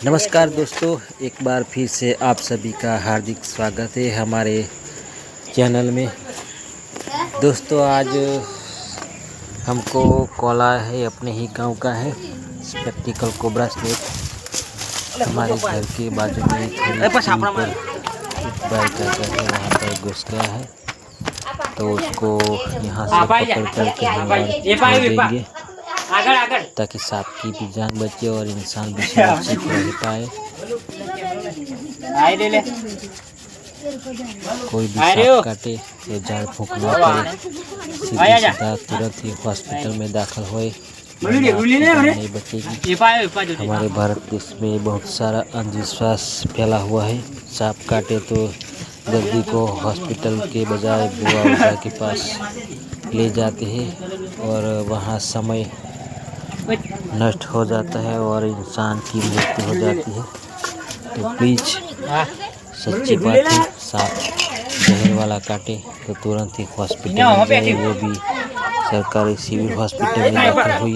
नमस्कार दोस्तों, एक बार फिर से आप सभी का हार्दिक स्वागत है हमारे चैनल में। दोस्तों आज हमको कॉला है, अपने ही गांव का है, स्पेक्टिकल कोबरा स्नेक हमारे घर के बाजू में थोड़ी दूरी पर एक बाइक जाकर है, वहाँ पर घुस गया है। तो उसको यहाँ से पकड़ करके हम छोड़ देंगे ताकि सांप की भी जान बचे और इंसान भी सुरक्षित रह पाए। कोई भी सांप काटे तो झाड़ फूंक ना करे, सीधा तुरंत ही हॉस्पिटल में दाखिल होए, नहीं बचेगी। हमारे भारत देश में बहुत सारा अंधविश्वास फैला हुआ है। सांप काटे तो दर्दी को हॉस्पिटल के बजाय बुआ उजा के पास ले जाते हैं और वहाँ समय नष्ट हो जाता है और इंसान की मृत्यु हो जाती है। तो प्लीज़, सच्ची बात है, सांप जहर वाला काटे तो तुरंत ही हॉस्पिटल में जाए, वो भी सरकारी सिविल हॉस्पिटल में दाखिल हुई।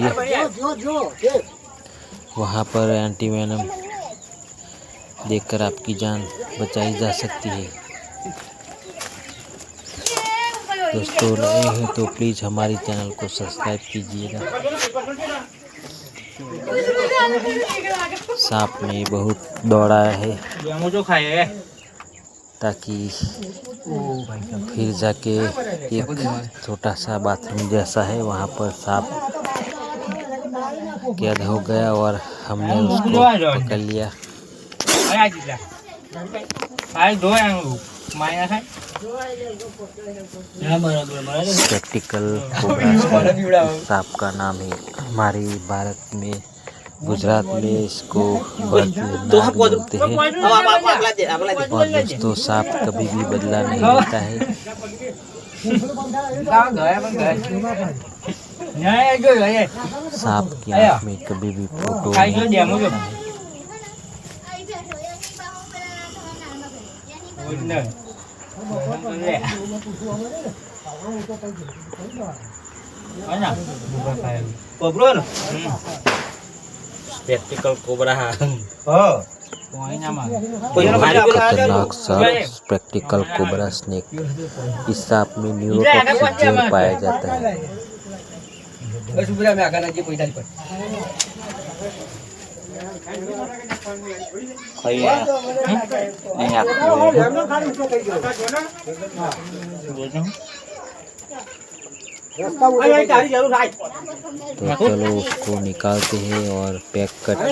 वहाँ पर एंटीवेनम देकर आपकी जान बचाई जा सकती है। दोस्तों नए हैं तो प्लीज़ हमारे चैनल को सब्सक्राइब कीजिएगा। सांप ने बहुत दौड़ाया है ताकि फिर जाके एक छोटा सा बाथरूम जैसा है, वहाँ पर सांप कैद हो गया और हमने उसको पकड़ लिया। स्पेक्टिकल कोबरा सांप का नाम है। हमारे भारत में, गुजरात में इसको बर्फनाग बोलते हैं। और दोस्तों सांप कभी भी बदला नहीं लेता है। सांप की आँख में कभी भी फोटो नहीं आता है। स्पेक्टिकल कोबरा खतरनाक सांप स्पेक्टिकल कोबरा स्नेक। इस सांप में न्यूरोटॉक्सिक जहर पाया जाता है। तो चलो उसको निकालते हैं और पैक करते हैं।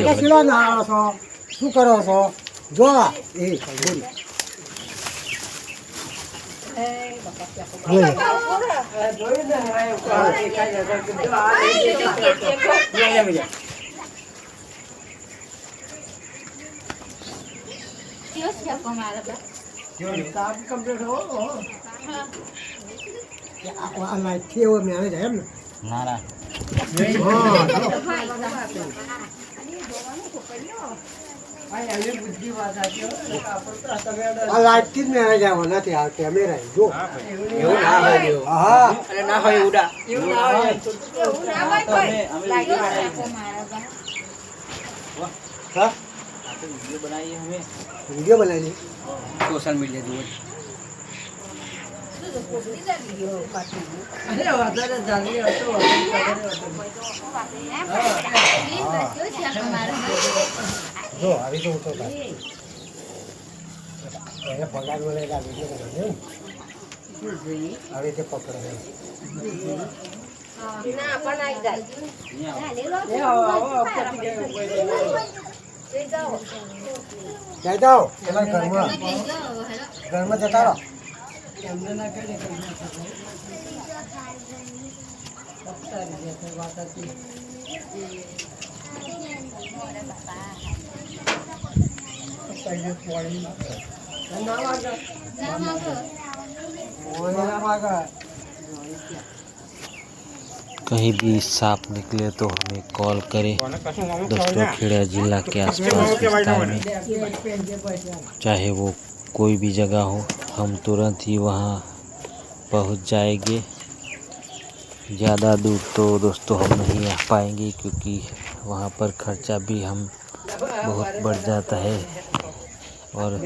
वीडियो बनाई सोशल मीडिया जो अभी तो पगार मिलेगा वीडियो बनाने अभी तो पकड़ जाओ घर में जता रहो। कहीं भी सांप निकले तो हमें कॉल करें। दोस्तों खेड़ा जिला के आसपास विस्तार में चाहे वो कोई भी जगह हो, हम तुरंत ही वहाँ पहुँच जाएंगे। ज़्यादा दूर तो दोस्तों हम नहीं आ पाएंगे क्योंकि वहाँ पर खर्चा भी हम बहुत बढ़ जाता है। और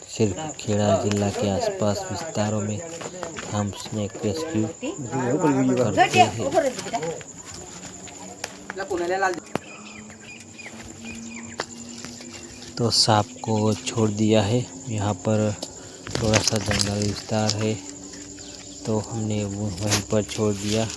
सिर्फ खेड़ा जिला के आसपास विस्तारों में हम स्नेक रेस्क्यू करते हैं। तो सांप को छोड़ दिया है। यहाँ पर थोड़ा सा जंगल विस्तार है तो हमने वो वहीं पर छोड़ दिया।